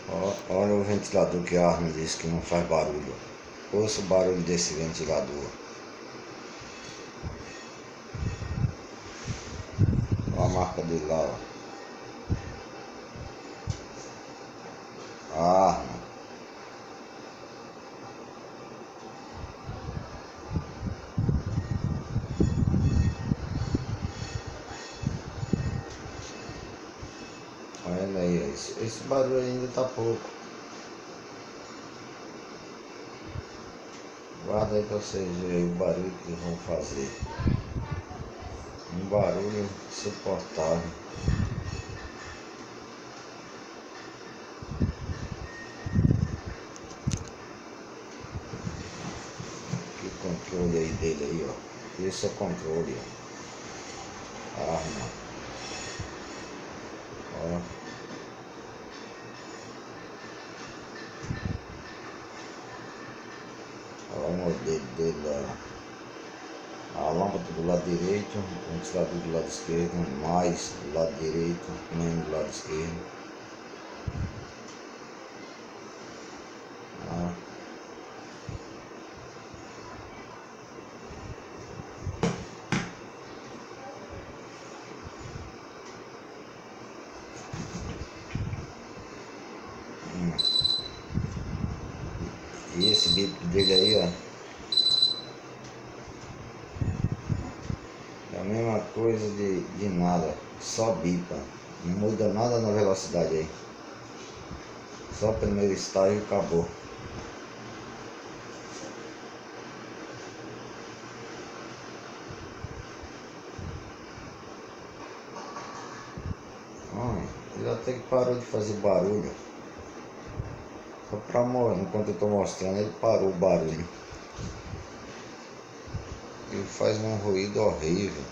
Olha o ventilador que a Armin disse que não faz barulho. Ouça o barulho desse ventilador. Olha a marca dele lá, ó. Armin. Olha aí, esse barulho ainda tá pouco. Guarda aí pra vocês verem o barulho que eles vão fazer. Um barulho insuportável. Que controle aí dele aí, ó. Esse é o controle, ó. Arma. Ó. Olha o modelo dele lá. A lâmpada do lado direito, o ventilador do lado esquerdo, mais do lado direito, menos do lado esquerdo. Ah. E esse bico dele aí, ó. É a mesma coisa de nada, só bipa, não muda nada na velocidade aí, só o primeiro estágio e acabou. Ele até que parou de fazer barulho, só pra morrer, enquanto eu tô mostrando ele parou o barulho, ele faz um ruído horrível.